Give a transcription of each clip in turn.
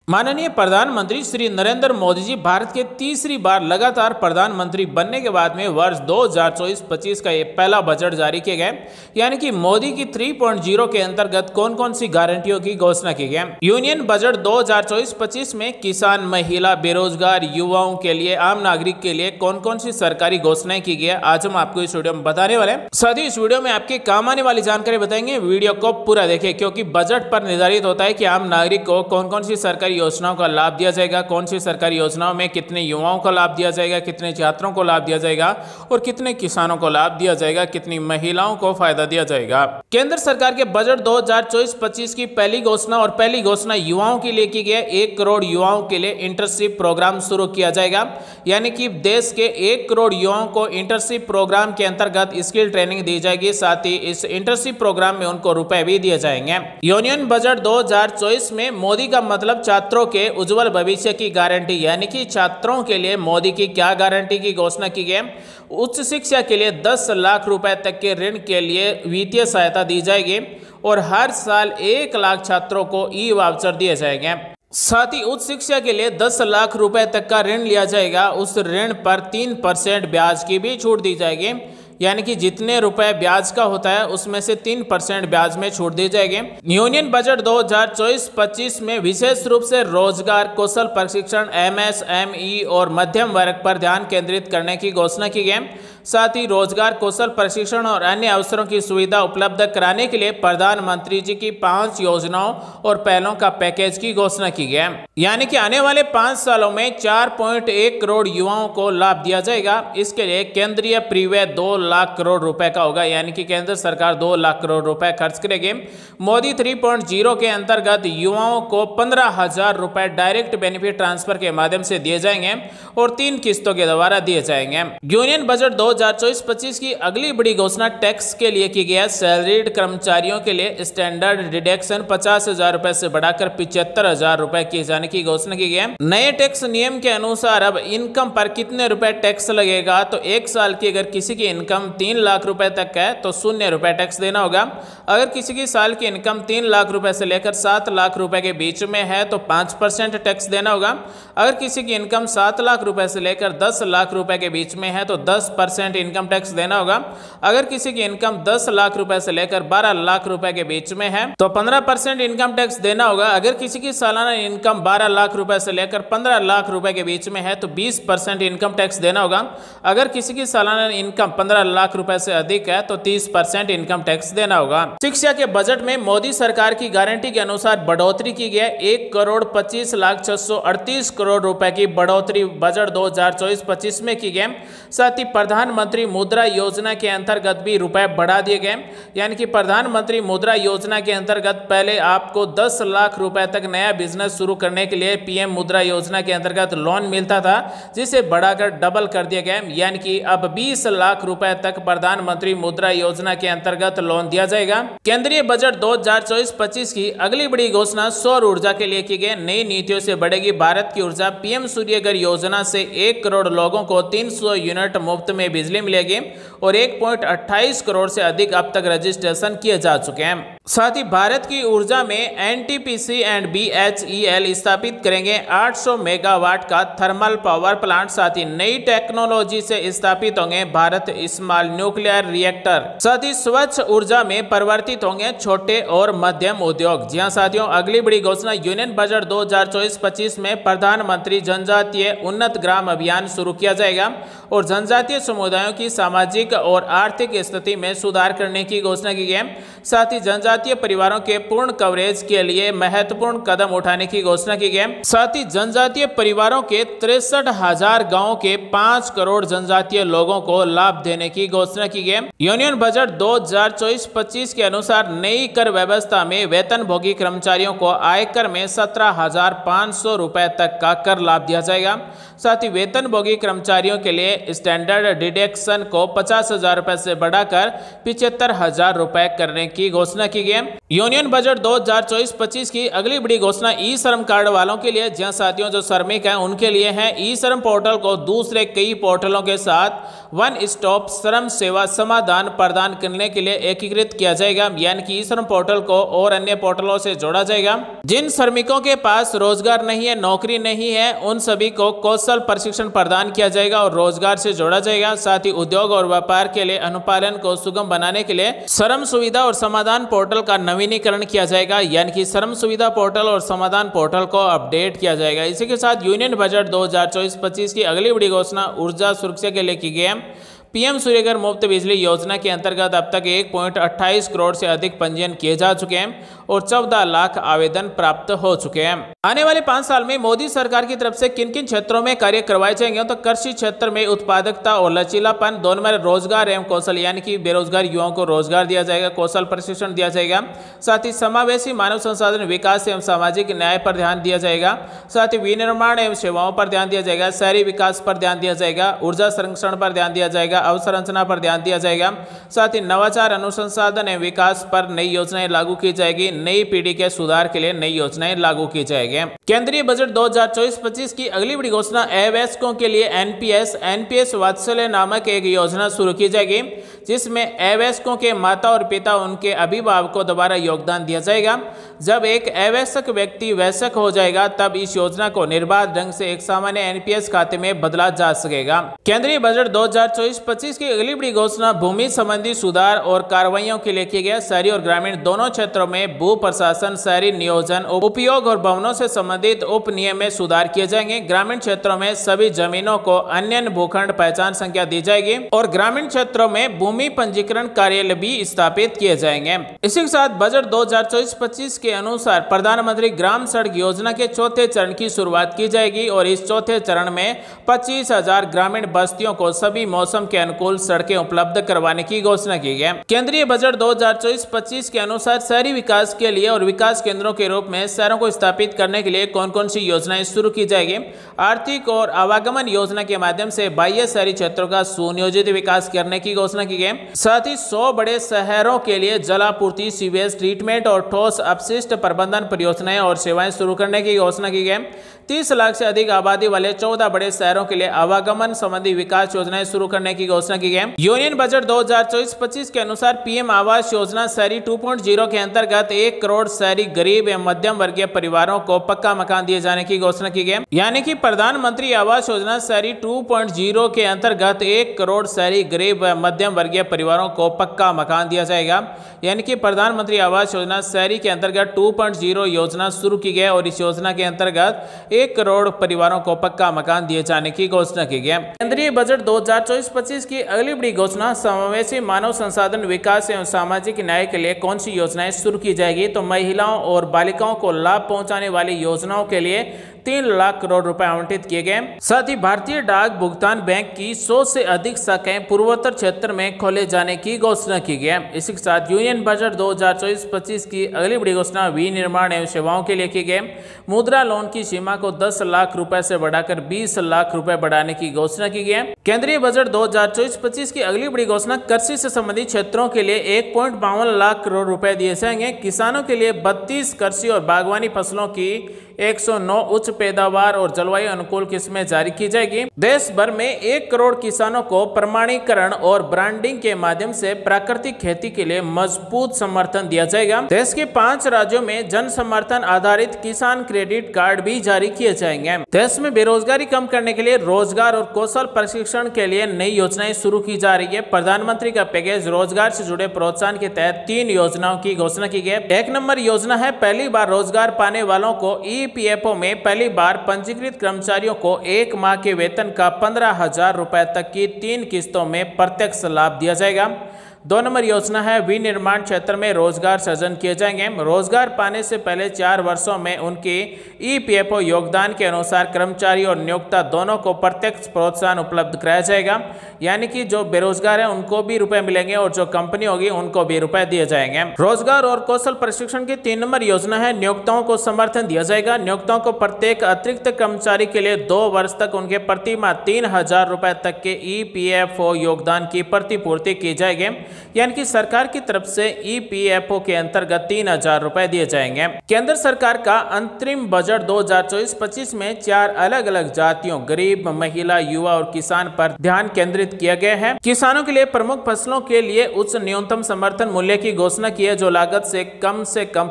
माननीय प्रधानमंत्री श्री नरेंद्र मोदी जी भारत के तीसरी बार लगातार प्रधानमंत्री बनने के बाद में वर्ष 2024-25 का ये पहला बजट जारी किया गया। यानी कि मोदी की 3.0 के अंतर्गत कौन कौन सी गारंटियों की घोषणा की गई। यूनियन बजट 2024-25 में किसान, महिला, बेरोजगार, युवाओं के लिए, आम नागरिक के लिए कौन कौन सी सरकारी घोषणाएं की गई, आज हम आपको इस वीडियो में बताने वाले हैं। साथ ही इस वीडियो में आपके काम आने वाली जानकारी बताएंगे। वीडियो को पूरा देखें, क्योंकि बजट पर निर्धारित होता है कि आम नागरिक को कौन कौन सी सरकारी योजनाओं का लाभ दिया जाएगा, कौन सी सरकारी योजनाओं में कितने युवाओं को लाभ दिया जाएगा, कितने छात्रों को लाभ दिया जाएगा और कितने किसानों को लाभ दिया जाएगा, कितनी महिलाओं को फायदा दिया जाएगा। केंद्र सरकार के बजट 2024-25 की पहली घोषणा युवाओं के लिए की गई। 1 करोड़ युवाओं के लिए इंटर्नशिप प्रोग्राम शुरू किया जाएगा। यानी कि देश के 1 करोड़ युवाओं को इंटर्नशिप प्रोग्राम के अंतर्गत स्किल ट्रेनिंग दी जाएगी। साथ ही इस इंटर्नशिप प्रोग्राम में उनको रुपए भी दिए जाएंगे। यूनियन बजट 2024 में मोदी का मतलब छात्रों के उज्जवल भविष्य की गारंटी। यानी कि छात्रों के लिए मोदी की क्या गारंटी की घोषणा की गई। उच्च शिक्षा के लिए 10 लाख रुपए तक के ऋण के लिए वित्तीय सहायता दी जाएगी और हर साल 1 लाख छात्रों को ई वाउचर दिए जाएंगे। साथ ही उच्च शिक्षा के लिए 10 लाख रुपए तक का ऋण लिया जाएगा। उस ऋण पर 3% ब्याज की भी छूट दी जाएगी। यानी कि जितने रुपए ब्याज का होता है उसमें से 3% ब्याज में छूट दी जाएगी। यूनियन बजट 2024-25 में विशेष रूप से रोजगार, कौशल प्रशिक्षण, MSME और मध्यम वर्ग पर ध्यान केंद्रित करने की घोषणा की गई। साथ ही रोजगार, कौशल प्रशिक्षण और अन्य अवसरों की सुविधा उपलब्ध कराने के लिए प्रधानमंत्री जी की 5 योजनाओं और पहलों का पैकेज की घोषणा की गई। यानी कि आने वाले 5 सालों में 4.1 करोड़ युवाओं को लाभ दिया जाएगा। इसके लिए केंद्रीय परिव्यय 2 लाख करोड़ रुपए का होगा। यानी कि केंद्र सरकार 2 लाख करोड़ रुपए खर्च करेगी। मोदी 3.0 के अंतर्गत युवाओं को 15,000 रुपए डायरेक्ट बेनिफिट ट्रांसफर के माध्यम से दिए जाएंगे और 3 किस्तों के द्वारा दिए जाएंगे। यूनियन बजट 2024-25 की अगली बड़ी घोषणा टैक्स के लिए की गई है। सैलरीड कर्मचारियों के लिए स्टैंडर्ड डिडक्शन 50,000 रुपए से बढ़ाकर 75,000 रुपए किए जाने की घोषणा की गई है। नए टैक्स नियम के अनुसार अब इनकम पर कितने रुपए टैक्स लगेगा, तो 1 साल की अगर किसी की इनकम 3 लाख रुपए तक है तो 0 रुपए टैक्स देना होगा। अगर किसी की साल की इनकम 3 लाख रुपए से लेकर 7 लाख रुपए के बीच में है तो 5% टैक्स देना होगा। अगर किसी की इनकम 7 लाख रुपए से लेकर 10 लाख रुपए के बीच में है तो 10% इनकम टैक्स देना होगा। अगर किसी की इनकम 10 लाख रुपए से लेकर 12 लाख रुपए के बीच में है तो 15% इनकम टैक्स देना होगा। अगर किसी की सालाना इनकम 12 लाख रुपए से लेकर 15 लाख रुपए के बीच में है तो 20% इनकम टैक्स देना होगा। अगर किसी की सालाना इनकम 15 लाख रुपए से अधिक है तो 30% इनकम टैक्स देना होगा। शिक्षा के बजट में मोदी सरकार की गारंटी के अनुसार बढ़ोतरी की गई। 1,25,638 करोड़ रुपए की बढ़ोतरी बजट 2024-25 में की गई। साथ ही प्रधानमंत्री मुद्रा योजना के अंतर्गत भी रुपए बढ़ा दिए गए। यानी कि प्रधानमंत्री मुद्रा योजना के अंतर्गत पहले आपको 10 लाख रुपए तक नया बिजनेस शुरू करने के लिए PM मुद्रा योजना के अंतर्गत लोन मिलता था, जिसे बढ़ाकर डबल कर दिया गया। यानी कि अब 20 लाख रुपए तक प्रधानमंत्री मुद्रा योजना के अंतर्गत लोन दिया जाएगा। केंद्रीय बजट 2024-25 की अगली बड़ी घोषणा सौर ऊर्जा के लिए की गई। नई नीतियों से बढ़ेगी भारत की ऊर्जा। PM सूर्यघर योजना से 1 करोड़ लोगों को 300 यूनिट मुफ्त में बिजली मिलेगी और 1.28 करोड़ से अधिक अब तक रजिस्ट्रेशन किए जा चुके हैं। साथ ही भारत की ऊर्जा में NTPC एंड BHEL स्थापित करेंगे 800 मेगावाट का थर्मल पावर प्लांट। साथ ही नई टेक्नोलॉजी से स्थापित होंगे भारत स्मॉल न्यूक्लियर रिएक्टर। साथ ही स्वच्छ ऊर्जा में परिवर्तित होंगे छोटे और मध्यम उद्योग। जी हां साथियों, अगली बड़ी घोषणा यूनियन बजट 2024-25 में प्रधानमंत्री जनजातीय उन्नत ग्राम अभियान शुरू किया जाएगा और जनजातीय समुदायों की सामाजिक और आर्थिक स्थिति में सुधार करने की घोषणा की गई। साथ ही जनजातीय परिवारों के पूर्ण कवरेज के लिए महत्वपूर्ण कदम उठाने की घोषणा की गई। साथ ही जनजातीय परिवारों के 63,000 गांवों के 5 करोड़ जनजातीय लोगों को लाभ देने की घोषणा की गई। यूनियन बजट 2024-25 के अनुसार नई कर व्यवस्था में वेतनभोगी कर्मचारियों को आयकर में 17,500 रुपए तक का कर लाभ दिया जाएगा। साथ ही वेतनभोगी कर्मचारियों के लिए स्टैंडर्ड डिडक्शन को 50,000 रुपए से बढ़ाकर 75,000 रुपए करने की घोषणा की की है। यूनियन बजट 2024-25 की अगली बड़ी घोषणा ई श्रम कार्ड वालों के लिए, जहां साथियों जो श्रमिक हैं उनके लिए है। ई श्रम पोर्टल को दूसरे कई पोर्टलों के साथ वन स्टॉप श्रम सेवा समाधान प्रदान करने के लिए एकीकृत किया जाएगा, यानी कि ई श्रम पोर्टल को और अन्य पोर्टलों से जोड़ा जाएगा। जिन श्रमिकों के पास रोजगार नहीं है, नौकरी नहीं है, उन सभी को कौशल प्रशिक्षण प्रदान किया जाएगा और रोजगार से जोड़ा जाएगा। साथ ही उद्योग और व्यापार के लिए अनुपालन को सुगम बनाने के लिए श्रम सुविधा और समाधान पोर्टल का नवीनीकरण किया जाएगा, यानी कि श्रम सुविधा पोर्टल और समाधान पोर्टल को अपडेट किया जाएगा। इसी के साथ यूनियन बजट 2024-25 की अगली बड़ी घोषणा ऊर्जा सुरक्षा के लिए की गई है। पीएम सूर्यघर मुफ्त बिजली योजना के अंतर्गत अब तक 1.28 करोड़ से अधिक पंजीयन किए जा चुके हैं और 14 लाख आवेदन प्राप्त हो चुके हैं। आने वाले 5 साल में मोदी सरकार की तरफ से किन किन क्षेत्रों में कार्य करवाए जाएंगे, तो कृषि क्षेत्र में उत्पादकता और लचीलापन, दोनों में रोजगार एवं कौशल, यानी कि बेरोजगार युवाओं को रोजगार दिया जाएगा, कौशल प्रशिक्षण दिया जाएगा। साथ ही समावेशी मानव संसाधन विकास एवं सामाजिक न्याय पर ध्यान दिया जाएगा। साथ ही विनिर्माण एवं सेवाओं पर ध्यान दिया जाएगा, शहरी विकास पर ध्यान दिया जाएगा, ऊर्जा संरक्षण पर ध्यान दिया जाएगा, अवसंरचना पर ध्यान दिया जाएगा। साथ ही नवाचार, अनुसंधान एवं विकास पर नई योजनाएं लागू की जाएगी। नई पीढ़ी के सुधार के लिए नई योजनाएं लागू की जाएगी। केंद्रीय बजट 2024-25 की अगली बड़ी घोषणा अवयस्कों के लिए एनपीएस वात्सल्य नामक एक योजना शुरू की जाएगी, जिसमें अवयस्कों के माता और पिता उनके अभिभावक को दोबारा योगदान दिया जाएगा। जब एक अवयस्क व्यक्ति वयस्क हो जाएगा तब इस योजना को निर्बाध ढंग से एक सामान्य एनपीएस खाते में बदला जा सकेगा। केंद्रीय बजट 2024-25 की अगली बड़ी घोषणा भूमि संबंधी सुधार और कार्रवाइयों के लिए की गई। शहरी और ग्रामीण दोनों क्षेत्रों में भू प्रशासन, शहरी नियोजन, उपयोग और भवनों से संबंधित उप नियम में सुधार किए जाएंगे। ग्रामीण क्षेत्रों में सभी जमीनों को अन्य भूखंड पहचान संख्या दी जाएगी और ग्रामीण क्षेत्रों में भूमि पंजीकरण कार्यालय भी स्थापित किए जाएंगे। इसी के साथ बजट 2024-25 के अनुसार प्रधानमंत्री ग्राम सड़क योजना के चौथे चरण की शुरुआत की जाएगी और इस चौथे चरण में 25,000 ग्रामीण बस्तियों को सभी मौसम के अनुकूल सड़कें उपलब्ध करवाने की घोषणा की गई। केंद्रीय बजट 2024-25 के अनुसार शहरी विकास के लिए और विकास केंद्रों के रूप में शहरों को स्थापित करने के लिए कौन कौन सी योजनाएं शुरू की जाएगी। आर्थिक और आवागमन योजना के माध्यम से बाह्य शहरी क्षेत्रों का सुनियोजित विकास करने की घोषणा की गई। साथ ही 100 बड़े शहरों के लिए जलापूर्ति, सीवेज ट्रीटमेंट और ठोस अपशिष्ट प्रबंधन परियोजनाएं और सेवाएं शुरू करने की घोषणा की गई। 30 लाख से अधिक आबादी वाले 14 बड़े शहरों के लिए आवागमन संबंधी विकास योजनाएं शुरू करने की घोषणा की गई। यूनियन बजट 2024-25 के अनुसार पीएम आवास योजना शहरी 2.0 के अंतर्गत 1 करोड़ शहरी गरीब एवं मध्यम वर्गीय परिवारों को पक्का मकान दिए जाने की घोषणा की गई। यानी कि प्रधानमंत्री आवास योजना शहरी 2.0 के अंतर्गत 1 करोड़ शहरी गरीब एवं मध्यम वर्गीय परिवारों को पक्का मकान दिया जाएगा। यानी कि प्रधानमंत्री आवास योजना शहरी के अंतर्गत 2.0 योजना शुरू की गई और इस योजना के अंतर्गत 1 करोड़ परिवारों को पक्का मकान दिए जाने की घोषणा की गई। केंद्रीय बजट 2024-25 की अगली बड़ी घोषणा समावेशी मानव संसाधन विकास एवं सामाजिक न्याय के लिए कौन सी योजनाएं शुरू की जाएगी, तो महिलाओं और बालिकाओं को लाभ पहुंचाने वाली योजनाओं के लिए 3 लाख करोड़ रुपए आवंटित किए गए। साथ ही भारतीय डाक भुगतान बैंक की 100 से अधिक शाखाएं पूर्वोत्तर क्षेत्र में खोले जाने की घोषणा की गई। इसी के साथ यूनियन बजट 2024-25 की अगली बड़ी घोषणा विनिर्माण एवं सेवाओं के लिए की गई। मुद्रा लोन की सीमा को 10 लाख रुपए से बढ़ाकर 20 लाख रुपए बढ़ाने की घोषणा की गई। केंद्रीय बजट 2024-25 की अगली बड़ी घोषणा कृषि से संबंधित क्षेत्रों के लिए 1.52 लाख करोड़ रुपए दिए जाएंगे। किसानों के लिए 32 कृषि और बागवानी फसलों की 109 उच्च पैदावार और जलवायु अनुकूल किस्में जारी की जाएगी। देश भर में 1 करोड़ किसानों को प्रमाणीकरण और ब्रांडिंग के माध्यम से प्राकृतिक खेती के लिए मजबूत समर्थन दिया जाएगा। देश के 5 राज्यों में जन समर्थन आधारित किसान क्रेडिट कार्ड भी जारी किए जाएंगे। देश में बेरोजगारी कम करने के लिए रोजगार और कौशल प्रशिक्षण के लिए नई योजनाएं शुरू की जा रही है। प्रधानमंत्री का पैकेज रोजगार से जुड़े प्रोत्साहन के तहत 3 योजनाओं की घोषणा की गई। 1 नंबर योजना है पहली बार रोजगार पाने वालों को ईपीएफओ में पहली बार पंजीकृत कर्मचारियों को 1 माह के वेतन का 15,000 रुपए तक की 3 किस्तों में प्रत्यक्ष लाभ दिया जाएगा। 2 नंबर योजना है विनिर्माण क्षेत्र में रोजगार सृजन किए जाएंगे। रोजगार पाने से पहले 4 वर्षों में उनके ईपीएफओ योगदान के अनुसार कर्मचारी और नियोक्ता दोनों को प्रत्यक्ष प्रोत्साहन उपलब्ध कराया जाएगा। यानी कि जो बेरोजगार है उनको भी रुपए मिलेंगे और जो कंपनी होगी उनको भी रुपए दिए जाएंगे। रोजगार और कौशल प्रशिक्षण की 3 नंबर योजना है नियोक्ताओं को समर्थन दिया जाएगा। नियोक्ताओं को प्रत्येक अतिरिक्त कर्मचारी के लिए 2 वर्ष तक उनके प्रति माह 3,000 रुपए तक के ईपीएफओ योगदान की प्रतिपूर्ति की जाएगी। यानी कि सरकार की तरफ से EPFO के अंतर्गत 3,000 रुपए दिए जाएंगे। केंद्र सरकार का अंतरिम बजट 2024-25 में 4 अलग अलग जातियों, गरीब, महिला, युवा और किसान पर ध्यान केंद्रित किया गया है। किसानों के लिए प्रमुख फसलों के लिए उच्च न्यूनतम समर्थन मूल्य की घोषणा की है, जो लागत से कम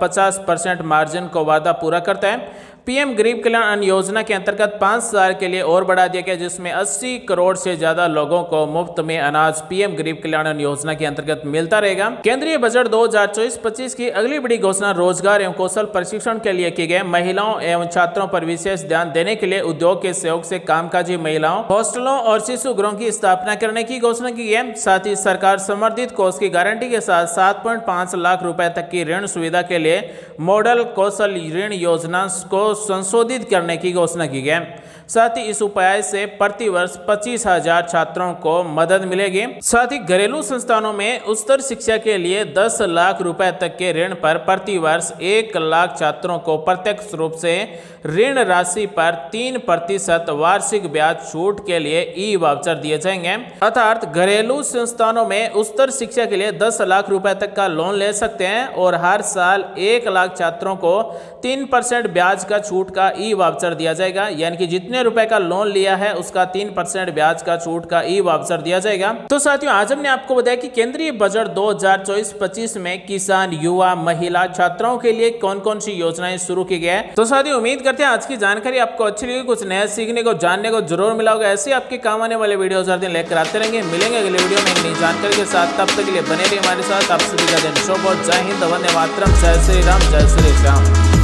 50% मार्जिन को वादा पूरा करता है। पीएम गरीब कल्याण अन्न योजना के अंतर्गत 5 साल के लिए और बढ़ा दिया गया, जिसमें 80 करोड़ से ज्यादा लोगों को मुफ्त में अनाज पीएम गरीब कल्याण अन्न योजना के अंतर्गत मिलता रहेगा। केंद्रीय बजट 2024-25 की अगली बड़ी घोषणा रोजगार एवं कौशल प्रशिक्षण के लिए की गई। महिलाओं एवं छात्रों पर विशेष ध्यान देने के लिए उद्योग के सहयोग से कामकाजी महिलाओं, हॉस्टलों और शिशु गृहों की स्थापना करने की घोषणा की है। साथ ही सरकार समर्थित कोष की गारंटी के साथ 7.5 लाख रुपए तक की ऋण सुविधा के लिए मॉडल कौशल ऋण योजना को संशोधित करने की घोषणा की गई। साथ ही इस उपाय से प्रति वर्ष 25,000 छात्रों को मदद मिलेगी। साथ ही घरेलू संस्थानों में उच्चतर शिक्षा के लिए 10 लाख रुपए तक के ऋण पर प्रति वर्ष 1 लाख छात्रों को प्रत्यक्ष रूप से ऋण राशि पर 3% वार्षिक ब्याज छूट के लिए ई-वाउचर दिए जाएंगे। अर्थात घरेलू संस्थानों में उच्चतर शिक्षा के लिए 10 लाख रुपए तक का लोन ले सकते हैं और हर साल 1 लाख छात्रों को 3% ब्याज का छूट का ई-वाउचर दिया जाएगा। यानी कि जितने रुपए का लोन लिया है उसका 3% ब्याज का छूट का ई-वाउचर दिया जाएगा। तो साथियों, आज हमने आपको बताया कि केंद्रीय बजट 2024-25 में किसान, युवा, महिला, छात्राओं के लिए कौन कौन सी योजनाएं शुरू की गई है। तो साथियों, उम्मीद करते हैं आज की जानकारी आपको अच्छी लगी, कुछ नया सीखने को, जानने को जरूर मिला होगा। ऐसे आपके काम आने वाले वीडियो हर दिन लेकर आते रहेंगे। मिलेंगे अगले वीडियो में एक नई जानकारी के साथ। तब तक के लिए बने रहिए हमारे साथ। आप सभी का दिन शुभ हो। जय हिंद, वंदे मातरम, जय श्री राम, जय श्री श्याम।